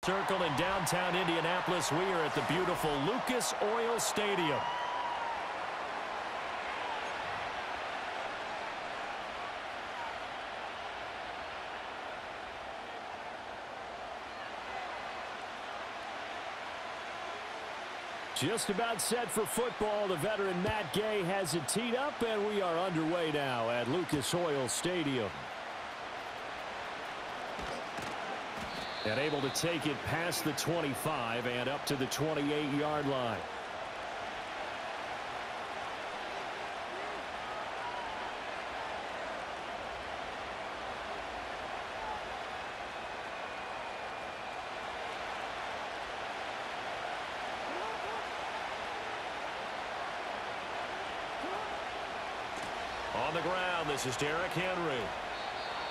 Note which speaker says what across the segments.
Speaker 1: Circle in downtown Indianapolis. We are at the beautiful Lucas Oil Stadium. Just about set for football. The veteran Matt Gay has it teed up, and we are underway now at Lucas Oil Stadium. And able to take it past the 25 and up to the 28-yard line. On the ground, this is Derrick Henry.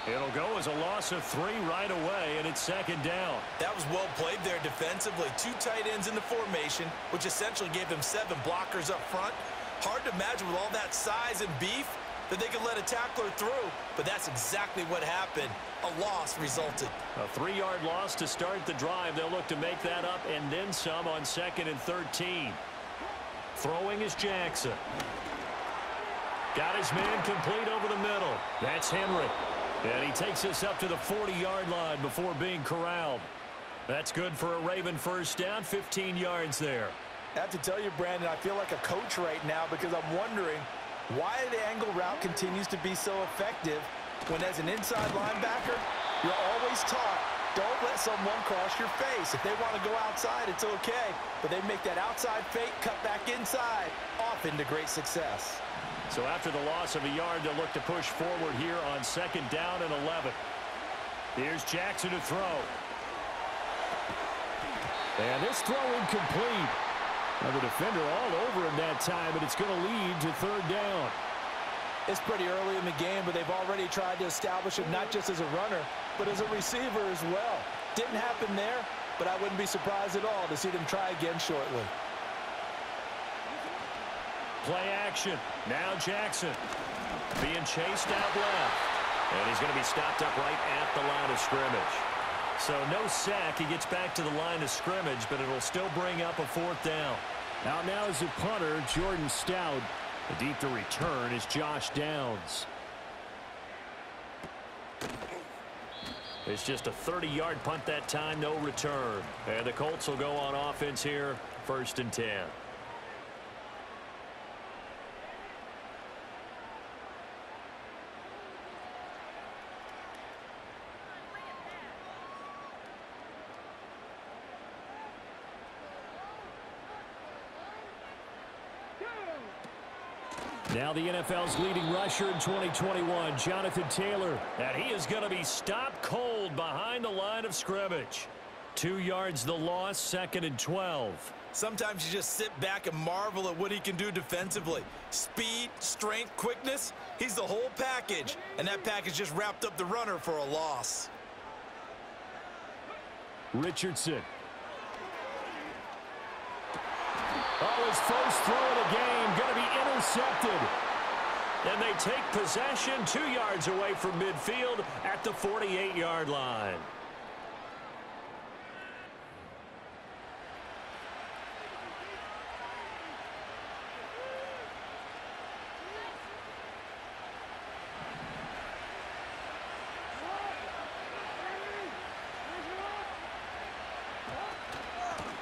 Speaker 1: It'll go as a loss of 3 right away, and it's second down.
Speaker 2: That was well played there defensively. 2 tight ends in the formation, which essentially gave them 7 blockers up front. Hard to imagine with all that size and beef that they could let a tackler through, but that's exactly what happened. A loss resulted.
Speaker 1: A 3-yard loss to start the drive. They'll look to make that up and then some on 2nd and 13. Throwing is Jackson. Got his man complete over the middle. That's Henry. And he takes us up to the 40-yard line before being corralled. That's good for a Raven first down, 15 yards there.
Speaker 2: I have to tell you, Brandon, I feel like a coach right now because I'm wondering why the angle route continues to be so effective when as an inside linebacker, you're always taught, don't let someone cross your face. If they want to go outside, it's okay. But they make that outside fake, cut back inside, off into great success.
Speaker 1: So after the loss of a yard, they'll look to push forward here on 2nd down and 11. Here's Jackson to throw. And this throw incomplete. Now the defender all over him that time, and it's going to lead to 3rd down.
Speaker 2: It's pretty early in the game, but they've already tried to establish him not just as a runner, but as a receiver as well. Didn't happen there, but I wouldn't be surprised at all to see them try again shortly.
Speaker 1: Play action. Now Jackson being chased out left. And he's going to be stopped up right at the line of scrimmage. So no sack. He gets back to the line of scrimmage, but it'll still bring up a 4th down. Out now is a punter, Jordan Stout. The deep to return is Josh Downs. It's just a 30-yard punt that time, no return. And the Colts will go on offense here, 1st and 10. Now the NFL's leading rusher in 2021, Jonathan Taylor. And he is going to be stopped cold behind the line of scrimmage. 2 yards the loss, 2nd and 12.
Speaker 2: Sometimes you just sit back and marvel at what he can do defensively. Speed, strength, quickness, he's the whole package. And that package just wrapped up the runner for a loss.
Speaker 1: Richardson. Oh, his first throw of the game going to be intercepted. And they take possession 2 yards away from midfield at the 48-yard line.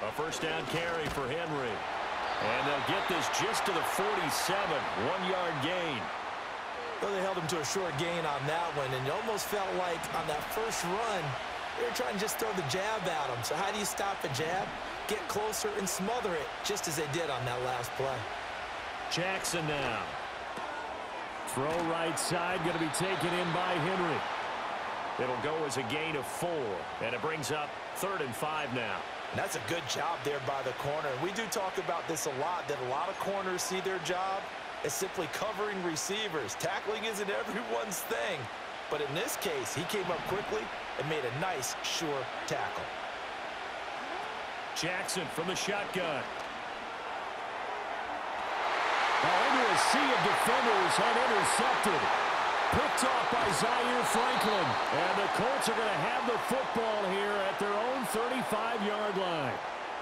Speaker 1: A first down carry for Henry. And they'll get this just to the 47, 1-yard gain.
Speaker 2: Well, they held him to a short gain on that one, and it almost felt like on that first run, they were trying to just throw the jab at him. So how do you stop a jab? Get closer and smother it, just as they did on that last play.
Speaker 1: Jackson now. Throw right side, going to be taken in by Henry. It'll go as a gain of 4, and it brings up 3rd and 5 now.
Speaker 2: And that's a good job there by the corner. We do talk about this a lot, that a lot of corners see their job as simply covering receivers. Tackling isn't everyone's thing. But in this case, he came up quickly and made a nice, sure tackle.
Speaker 1: Jackson from the shotgun. Into a sea of defenders and intercepted. Picked off by Zaire Franklin. And the Colts are going to have the football here at their own 35-yard line.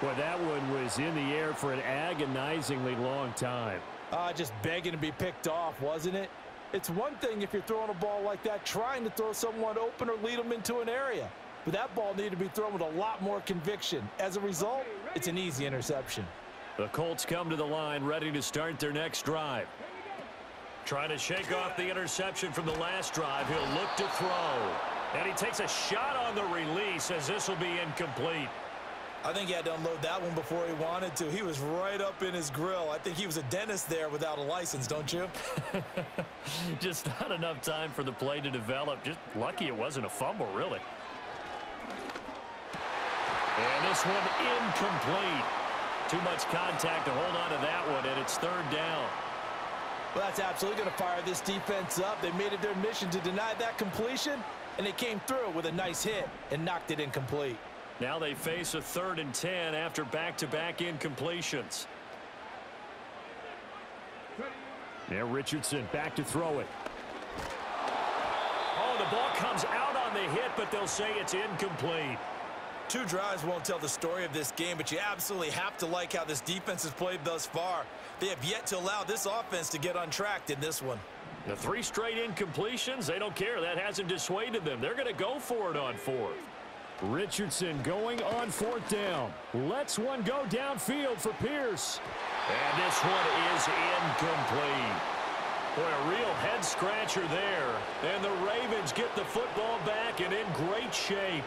Speaker 1: Boy, that one was in the air for an agonizingly long time.
Speaker 2: Just begging to be picked off, wasn't it? It's one thing if you're throwing a ball like that, trying to throw someone open or lead them into an area. But that ball needed to be thrown with a lot more conviction. As a result, it's an easy interception.
Speaker 1: The Colts come to the line ready to start their next drive. Trying to shake off the interception from the last drive. He'll look to throw. And he takes a shot on the release as this will be incomplete.
Speaker 2: I think he had to unload that one before he wanted to. He was right up in his grill. I think he was a dentist there without a license, don't you?
Speaker 1: Just not enough time for the play to develop. Just lucky it wasn't a fumble, really. And this one incomplete. Too much contact to hold on to that one, and it's third down.
Speaker 2: Well, that's absolutely going to fire this defense up. They made it their mission to deny that completion, and they came through with a nice hit and knocked it incomplete.
Speaker 1: Now they face a 3rd and 10 after back-to-back incompletions. Now Richardson back to throw it. Oh, the ball comes out on the hit, but they'll say it's incomplete.
Speaker 2: 2 drives won't tell the story of this game, but you absolutely have to like how this defense has played thus far. They have yet to allow this offense to get untracked in this one.
Speaker 1: The 3 straight incompletions, they don't care. That hasn't dissuaded them. They're going to go for it on 4th. Richardson going on 4th down. Lets one go downfield for Pierce. And this one is incomplete. Boy, a real head-scratcher there. And the Ravens get the football back and in great shape.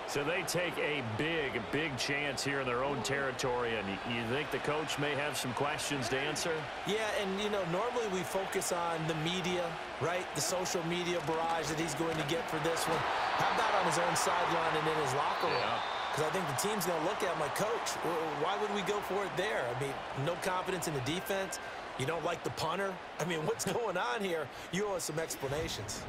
Speaker 1: So they take a big, big chance here in their own territory. And you think the coach may have some questions to answer? Yeah, and, you know, normally we focus on the media, right? The social media barrage that he's going to get for this one. How about on his own sideline and in his locker room? Because I think the team's going to look at him like, Coach, why would we go for it there? I mean, no confidence in the defense. You don't like the punter. I mean, what's going on here? You owe us some explanations.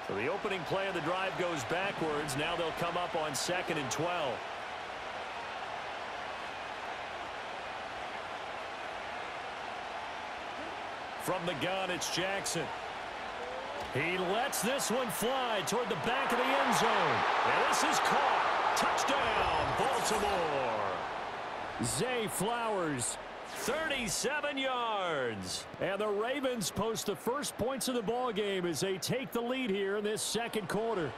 Speaker 1: So the opening play of the drive goes backwards. Now they'll come up on 2nd and 12. From the gun, it's Jackson. He lets this one fly toward the back of the end zone. And this is caught. Touchdown, Baltimore. Zay Flowers, 37 yards. And the Ravens post the first points of the ball game as they take the lead here in this 2nd quarter.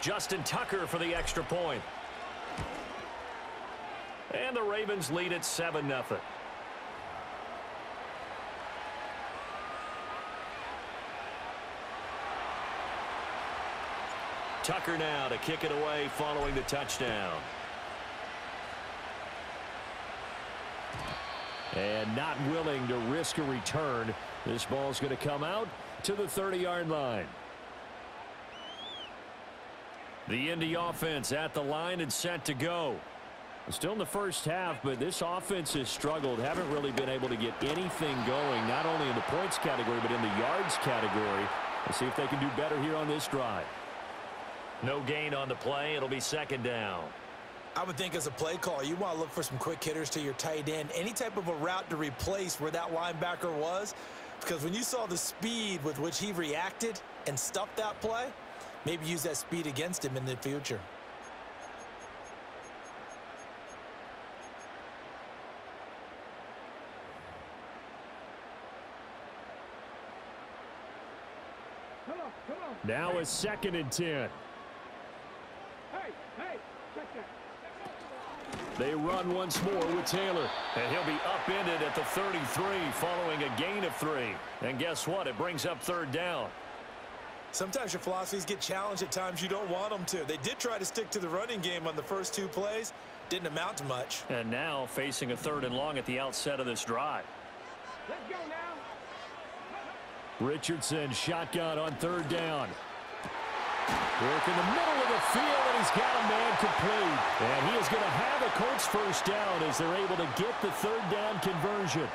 Speaker 1: Justin Tucker for the extra point. And the Ravens lead at 7-0. Tucker now to kick it away following the touchdown. And not willing to risk a return. This ball's going to come out to the 30-yard line. The Indy offense at the line and set to go. Still in the first half, but this offense has struggled. Haven't really been able to get anything going, not only in the points category, but in the yards category. Let's see if they can do better here on this drive. No gain on the play. It'll be 2nd down.
Speaker 2: I would think as a play caller, you want to look for some quick hitters to your tight end. Any type of a route to replace where that linebacker was. Because when you saw the speed with which he reacted and stuffed that play, maybe use that speed against him in the future.
Speaker 1: Now a 2nd and 10. They run once more with Taylor. And he'll be upended at the 33 following a gain of 3. And guess what? It brings up 3rd down.
Speaker 2: Sometimes your philosophies get challenged at times you don't want them to. They did try to stick to the running game on the first 2 plays. Didn't amount to much.
Speaker 1: And now facing a 3rd and long at the outset of this drive.
Speaker 3: Let's go now.
Speaker 1: Richardson shotgun on 3rd down. Work in the middle of the field, and he's got a man complete. And he is going to have a Colts first down as they're able to get the 3rd down conversion.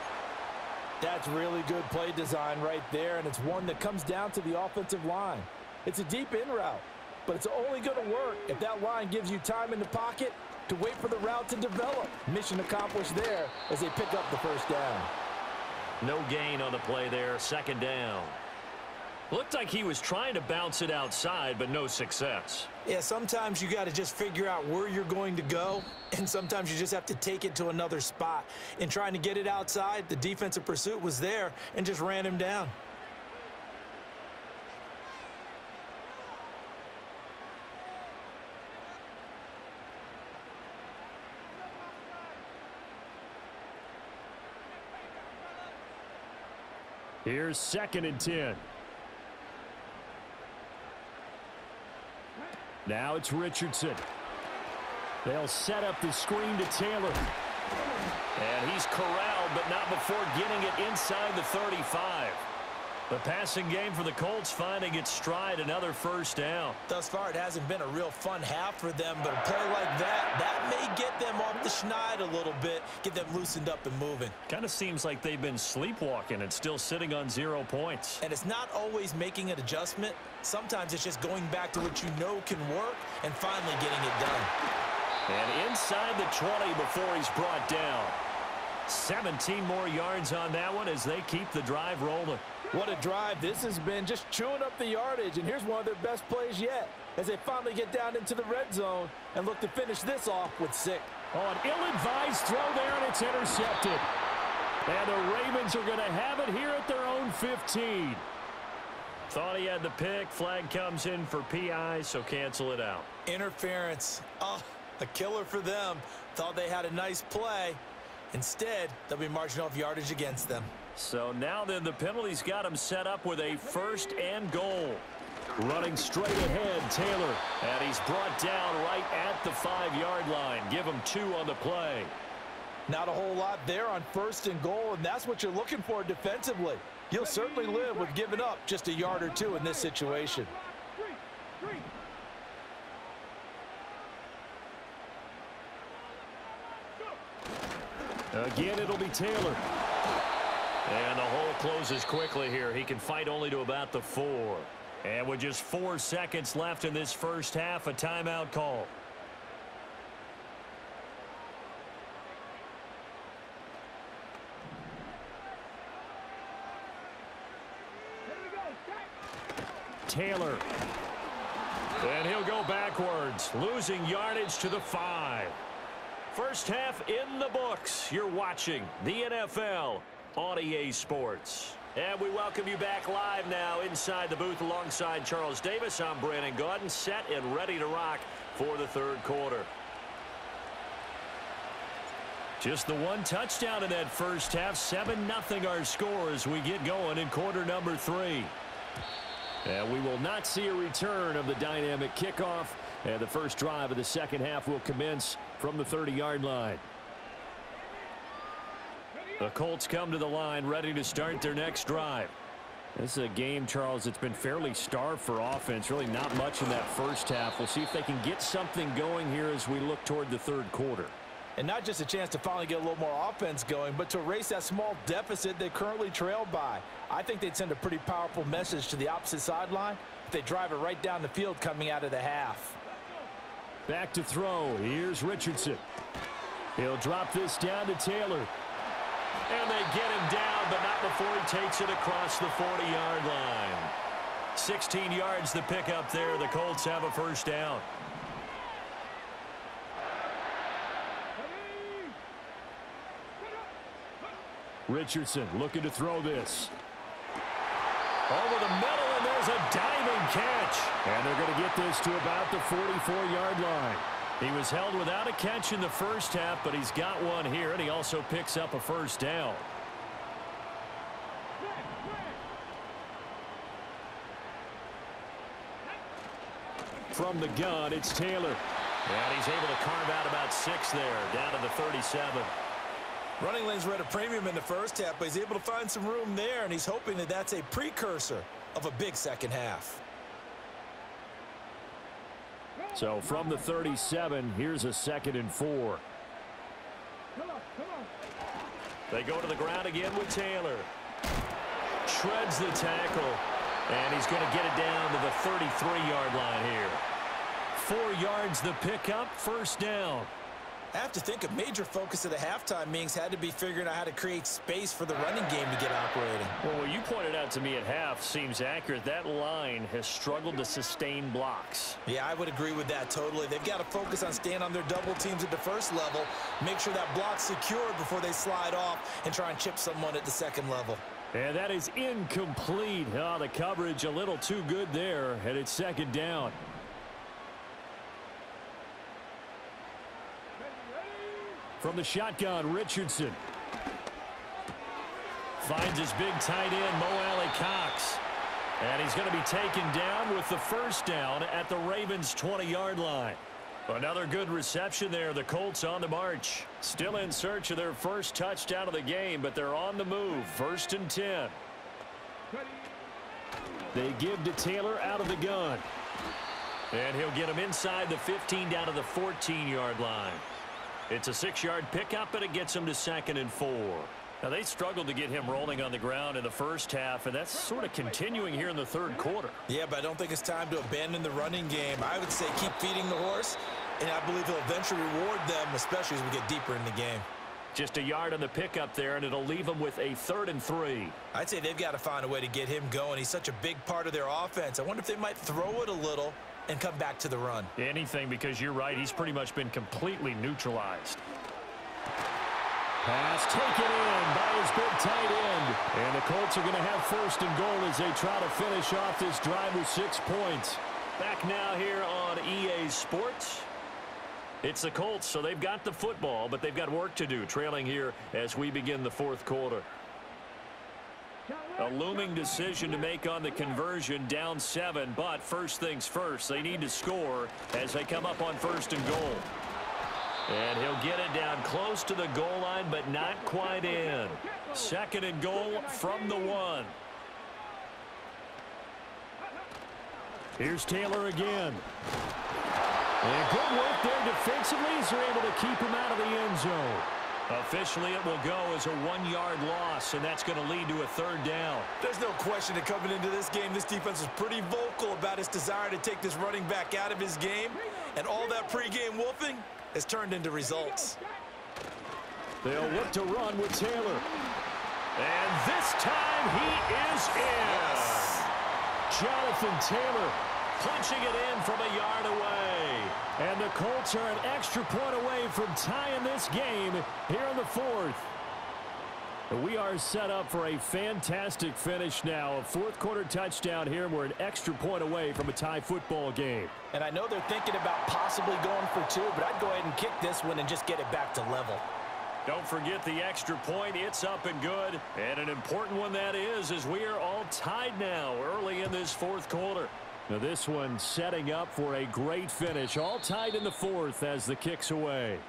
Speaker 2: That's really good play design right there, and it's one that comes down to the offensive line. It's a deep in route, but it's only going to work if that line gives you time in the pocket to wait for the route to develop. Mission accomplished there as they pick up the first down.
Speaker 1: No gain on the play there, second down. Looked like he was trying to bounce it outside, but no success.
Speaker 2: Yeah, sometimes you got to just figure out where you're going to go, and sometimes you just have to take it to another spot. In trying to get it outside, the defensive pursuit was there and just ran him down.
Speaker 1: Here's 2nd and 10. Now it's Richardson. They'll set up the screen to Taylor. And he's corralled, but not before getting it inside the 35. The passing game for the Colts finding its stride, another first down.
Speaker 2: Thus far, it hasn't been a real fun half for them, but a play like that may get them off the schneid a little bit, get them loosened up and moving.
Speaker 1: Kind of seems like they've been sleepwalking and still sitting on 0 points.
Speaker 2: And it's not always making an adjustment. Sometimes it's just going back to what you know can work and finally getting it done.
Speaker 1: And inside the 20 before he's brought down. 17 more yards on that one as they keep the drive rolling.
Speaker 2: What a drive. This has been just chewing up the yardage, and here's one of their best plays yet as they finally get down into the red zone and look to finish this off with 6.
Speaker 1: Oh, an ill-advised throw there, and it's intercepted. And the Ravens are going to have it here at their own 15. Thought he had the pick. Flag comes in for PI, so cancel it out.
Speaker 2: Interference. Oh, a killer for them. Thought they had a nice play. Instead, they'll be marching off yardage against them.
Speaker 1: So now then the penalty's got him set up with a 1st and goal. Running straight ahead, Taylor. And he's brought down right at the 5-yard line. Give him 2 on the play.
Speaker 2: Not a whole lot there on 1st and goal, and that's what you're looking for defensively. You'll certainly live with giving up just a yard or 2 in this situation.
Speaker 1: Again, it'll be Taylor. And the hole closes quickly here. He can fight only to about the 4. And with just 4 seconds left in this first half, a timeout call. Taylor. And he'll go backwards, losing yardage to the 5. First half in the books. You're watching the NFL on EA Sports. And we welcome you back live now inside the booth alongside Charles Davis. I'm Brandon Gaudin, set and ready to rock for the 3rd quarter. Just the 1 touchdown in that first half. 7-0 our score as we get going in quarter number 3. And we will not see a return of the dynamic kickoff. And the first drive of the second half will commence from the 30-yard line. The Colts come to the line ready to start their next drive. This is a game, Charles, that's been fairly starved for offense. Really not much in that first half. We'll see if they can get something going here as we look toward the 3rd quarter.
Speaker 2: And not just a chance to finally get a little more offense going, but to erase that small deficit they currently trail by. I think they'd send a pretty powerful message to the opposite sideline if they drive it right down the field coming out of the half.
Speaker 1: Back to throw. Here's Richardson. He'll drop this down to Taylor. And they get him down, but not before he takes it across the 40-yard line. 16 yards to pick up there. The Colts have a first down. Richardson looking to throw this. Over the middle, and there's a diving catch. And they're going to get this to about the 44-yard line. He was held without a catch in the first half, but he's got one here, and he also picks up a first down. From the gun, it's Taylor. And he's able to carve out about 6 there, down to the 37.
Speaker 2: Running lanes were at a premium in the first half, but he's able to find some room there, and he's hoping that that's a precursor of a big second half.
Speaker 1: So from the 37, here's a 2nd and 4. They go to the ground again with Taylor. Shreds the tackle, and he's going to get it down to the 33-yard line here. 4 yards the pickup, first down.
Speaker 2: I have to think a major focus of the halftime meetings had to be figuring out how to create space for the running game to get operating.
Speaker 1: Well, what you pointed out to me at half seems accurate. That line has struggled to sustain blocks.
Speaker 2: Yeah, I would agree with that totally. They've got to focus on staying on their double teams at the first level, make sure that block's secured before they slide off and try and chip someone at the second level.
Speaker 1: And that is incomplete. Oh, the coverage a little too good there, and it's second down. From the shotgun, Richardson. Finds his big tight end, Mo Alley-Cox. And he's going to be taken down with the first down at the Ravens' 20-yard line. Another good reception there. The Colts on the march. Still in search of their first touchdown of the game, but they're on the move. 1st and 10. They give to Taylor out of the gun. And he'll get him inside the 15 down to the 14-yard line. It's a 6-yard pickup, and it gets him to 2nd and 4. Now, they struggled to get him rolling on the ground in the first half, and that's sort of continuing here in the third quarter.
Speaker 2: Yeah, but I don't think it's time to abandon the running game. I would say keep feeding the horse, and I believe he'll eventually reward them, especially as we get deeper in the game.
Speaker 1: Just a yard on the pickup there, and it'll leave him with a 3rd and 3.
Speaker 2: I'd say they've got to find a way to get him going. He's such a big part of their offense. I wonder if they might throw it a little and come back to the run.
Speaker 1: Anything, because you're right, he's pretty much been completely neutralized. Pass taken in by his big tight end. And the Colts are going to have 1st and goal as they try to finish off this drive with 6 points. Back now here on EA Sports. It's the Colts, so they've got the football, but they've got work to do, trailing here as we begin the 4th quarter. A looming decision to make on the conversion, down 7, but first things first, they need to score as they come up on 1st and goal. And he'll get it down close to the goal line, but not quite in. 2nd and goal from the 1. Here's Taylor again. And good work there defensively as they're able to keep him out of the end zone. Officially, it will go as a 1-yard loss, and that's going to lead to a 3rd down.
Speaker 2: There's no question that coming into this game, this defense is pretty vocal about its desire to take this running back out of his game, and all that pregame wolfing has turned into results.
Speaker 1: They'll look to run with Taylor. And this time he is in. Jonathan Taylor punching it in from a yard away. And the Colts are an extra point away from tying this game here in the 4th. We are set up for a fantastic finish now. A 4th quarter touchdown here, and we're an extra point away from a tie football game.
Speaker 2: And I know they're thinking about possibly going for 2, but I'd go ahead and kick this one and just get it back to level.
Speaker 1: Don't forget the extra point. It's up and good. And an important one that is, as we are all tied now early in this 4th quarter. Now this one setting up for a great finish. All tied in the 4th as the kick's away.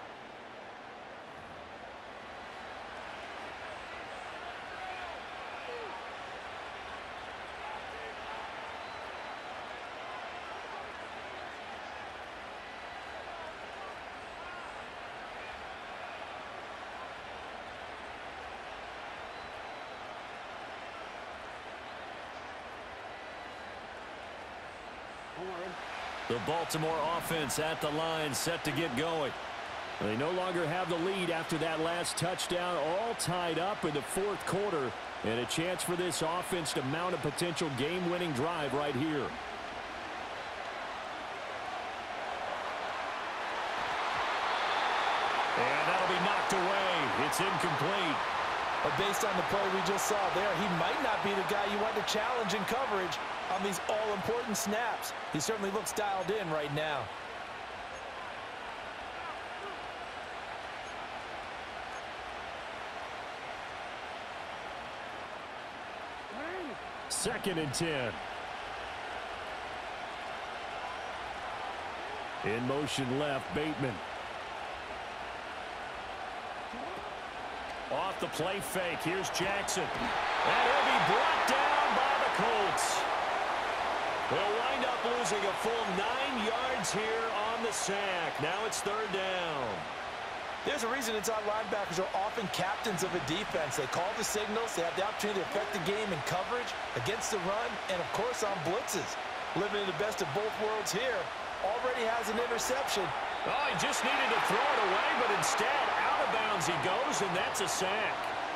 Speaker 1: The Baltimore offense at the line, set to get going. They no longer have the lead after that last touchdown, all tied up in the 4th quarter, and a chance for this offense to mount a potential game-winning drive right here. And that'll be knocked away. It's incomplete.
Speaker 2: But based on the play we just saw there, he might not be the guy you want to challenge in coverage on these all-important snaps. He certainly looks dialed in right now.
Speaker 1: Second and 10. In motion left, Bateman. Off the play fake, here's Jackson. And he'll be brought down by the Colts. They'll wind up losing a full 9 yards here on the sack. Now it's 3rd down.
Speaker 2: There's a reason inside linebackers are often captains of a defense. They call the signals. They have the opportunity to affect the game in coverage, against the run, and, of course, on blitzes. Living in the best of both worlds here. Already has an interception.
Speaker 1: Oh, he just needed to throw it away, but instead, out of bounds he goes, and that's a sack.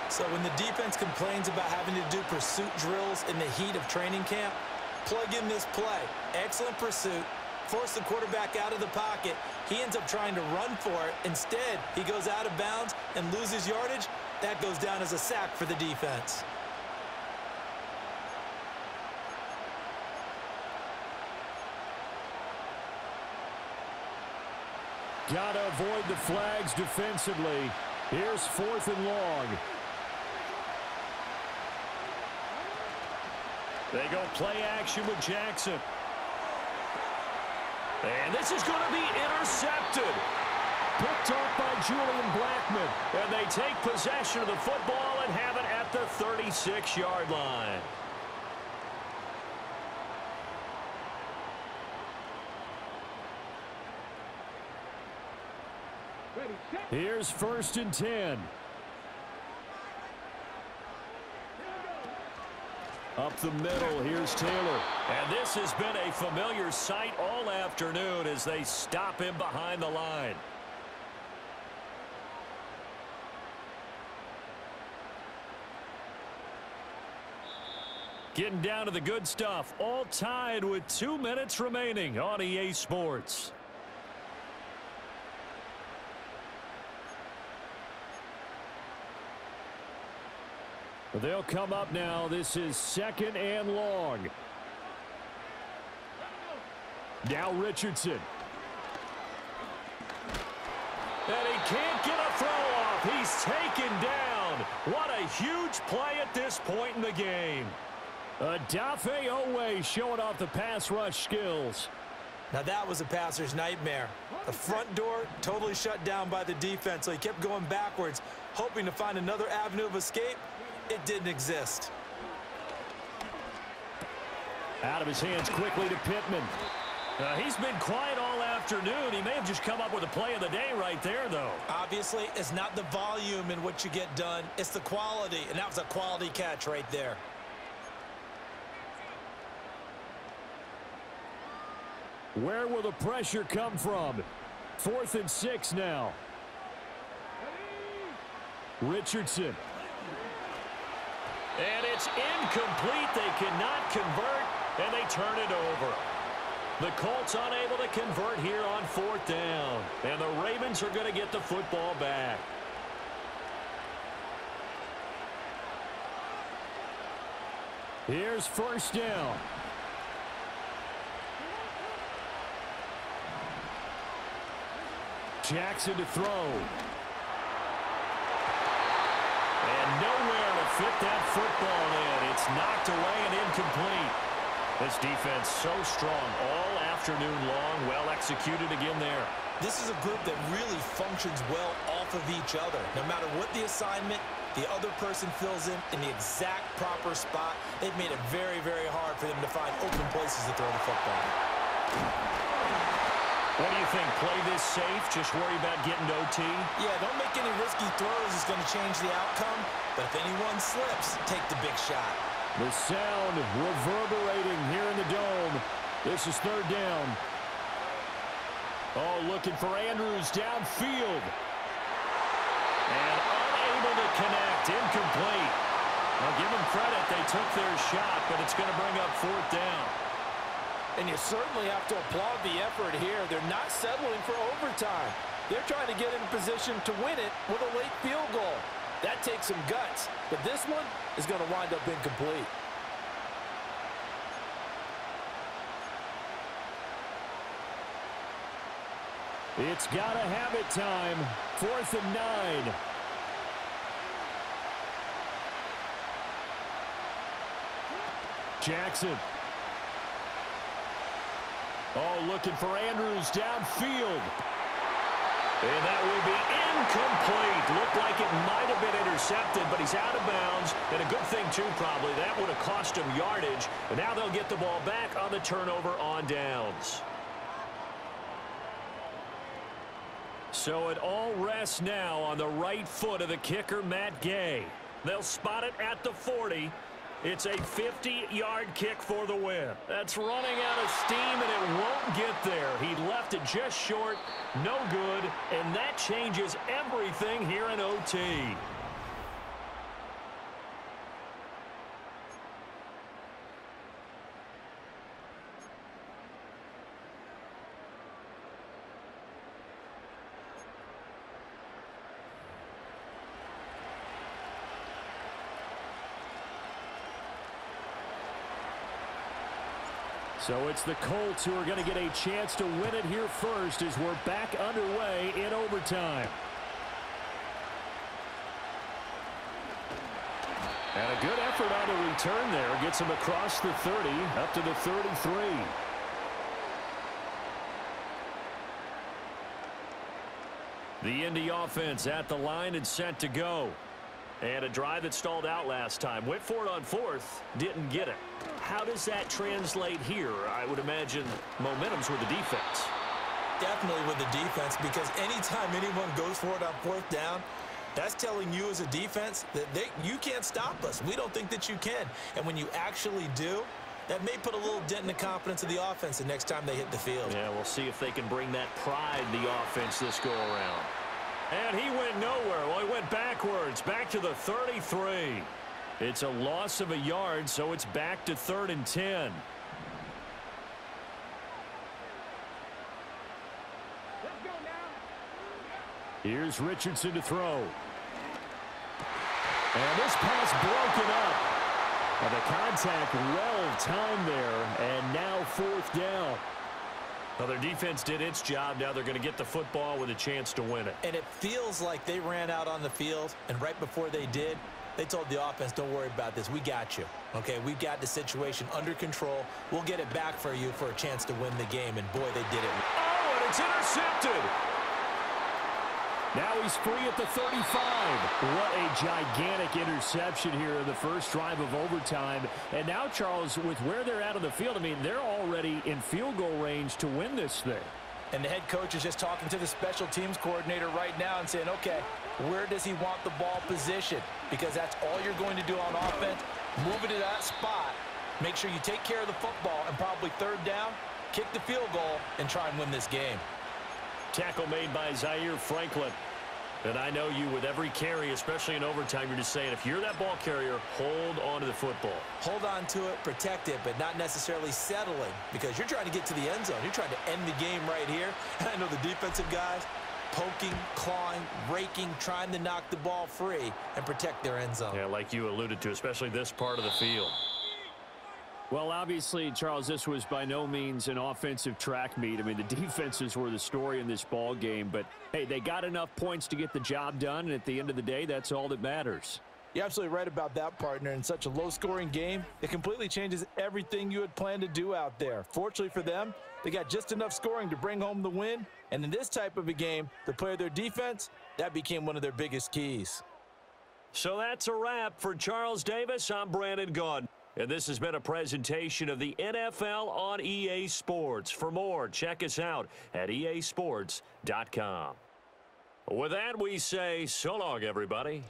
Speaker 2: So when the defense complains about having to do pursuit drills in the heat of training camp, plug in this play. Excellent pursuit. Force the quarterback out of the pocket. He ends up trying to run for it. Instead, he goes out of bounds and loses yardage. That goes down as a sack for the defense.
Speaker 3: Gotta avoid the flags defensively. Here's 4th and long.
Speaker 1: They go play action with Jackson. And this is going to be intercepted.
Speaker 3: Picked off by Julian Blackman.
Speaker 1: And they take possession of the football and have it at the 36-yard line.
Speaker 3: Here's 1st and 10. Up the middle, here's Taylor.
Speaker 1: And this has been a familiar sight all afternoon as they stop him behind the line. Getting down to the good stuff, all tied with 2 minutes remaining on EA Sports.
Speaker 3: They'll come up now. This is 2nd and long. Now Richardson.
Speaker 1: And he can't get a throw off. He's taken down. What a huge play at this point in the game.
Speaker 3: Dafe Owe showing off the pass rush skills.
Speaker 2: Now that was a passer's nightmare. The front door totally shut down by the defense, so he kept going backwards, hoping to find another avenue of escape. It didn't exist.
Speaker 3: Out of his hands quickly to Pittman.
Speaker 1: He's been quiet all afternoon. He may have just come up with a play of the day right there, though.
Speaker 2: Obviously, it's not the volume in what you get done. It's the quality, and that was a quality catch right there.
Speaker 3: Where will the pressure come from? 4th and 6 now. Richardson.
Speaker 1: And it's incomplete. They cannot convert, and they turn it over. The Colts unable to convert here on 4th down. And the Ravens are going to get the football back.
Speaker 3: Here's 1st down. Jackson to throw.
Speaker 1: And nowhere to fit that football in. It's knocked away and incomplete. This defense so strong all afternoon long. Well executed again there.
Speaker 2: This is a group that really functions well off of each other. No matter what the assignment, the other person fills in the exact proper spot. They've made it very, very hard for them to find open places to throw the football.
Speaker 1: What do you think? Play this safe? Just worry about getting OT?
Speaker 2: Yeah, don't make any risky throws. It's going to change the outcome. But if anyone slips, take the big shot.
Speaker 3: The sound reverberating here in the dome. This is 3rd down. Oh, looking for Andrews downfield.
Speaker 1: And unable to connect. Incomplete. I'll give them credit. They took their shot, but it's going to bring up 4th down.
Speaker 4: And you certainly have to applaud the effort here. They're not settling for overtime. They're trying to get in position to win it with a late field goal. That takes some guts, but this one is going to wind up incomplete.
Speaker 3: It's gotta have it time. 4th and 9. Jackson. Oh, looking for Andrews downfield.
Speaker 1: And that will be incomplete. Looked like it might have been intercepted, but he's out of bounds. And a good thing, too, probably. That would have cost him yardage. And now they'll get the ball back on the turnover on downs. So it all rests now on the right foot of the kicker, Matt Gay. They'll spot it at the 40. It's a 50-yard kick for the win. That's running out of steam, and it won't get there. He left it just short, no good, and that changes everything here in OT.
Speaker 3: So it's the Colts who are going to get a chance to win it here first as we're back underway in overtime. And a good effort on the return there. Gets him across the 30, up to the 33. The Indy offense at the line and set to go. And a drive that stalled out last time. Went for it on fourth, didn't get it. How does that translate here? I would imagine momentum's with the defense.
Speaker 2: Definitely with the defense, because anytime anyone goes for it on fourth down, that's telling you as a defense that you can't stop us. We don't think that you can. And when you actually do, that may put a little dent in the confidence of the offense the next time they hit the field.
Speaker 1: Yeah, we'll see if they can bring that pride to the offense this go-around. And he went nowhere. Well, he went backwards, back to the 33. It's a loss of a yard, so it's back to 3rd and 10.
Speaker 5: Let's go now.
Speaker 3: Here's Richardson to throw. And this pass broken up. And the contact well timed there, and now 4th down.
Speaker 1: Well, their defense did its job. Now they're going to get the football with a chance to win it.
Speaker 2: And it feels like they ran out on the field, and right before they did, they told the offense, don't worry about this. We got you. Okay, we've got the situation under control. We'll get it back for you for a chance to win the game. And, boy, they did it.
Speaker 1: Oh, and it's intercepted.
Speaker 3: Now he's free at the 35. What a gigantic interception here in the first drive of overtime. And now, Charles, with where they're at on the field, I mean, they're already in field goal range to win this thing.
Speaker 2: And the head coach is just talking to the special teams coordinator right now and saying, okay, where does he want the ball positioned? Because that's all you're going to do on offense. Move it to that spot. Make sure you take care of the football, and probably 3rd down, kick the field goal, and try and win this game.
Speaker 1: Tackle made by Zaire Franklin. And I know you, with every carry, especially in overtime, you're just saying, if you're that ball carrier, hold on to the football.
Speaker 2: Hold on to it, protect it, but not necessarily settling, because you're trying to get to the end zone. You're trying to end the game right here. And I know the defensive guys poking, clawing, raking, trying to knock the ball free and protect their end zone.
Speaker 1: Yeah, like you alluded to, especially this part of the field.
Speaker 3: Well, obviously, Charles, this was by no means an offensive track meet. I mean, the defenses were the story in this ball game. But, hey, they got enough points to get the job done, and at the end of the day, that's all that matters.
Speaker 2: You're absolutely right about that, partner. In such a low-scoring game, it completely changes everything you had planned to do out there. Fortunately for them, they got just enough scoring to bring home the win. And in this type of a game, to play their defense, that became one of their biggest keys.
Speaker 1: So that's a wrap for Charles Davis. I'm Brandon Gaudin. And this has been a presentation of the NFL on EA Sports. For more, check us out at easports.com. With that, we say so long, everybody.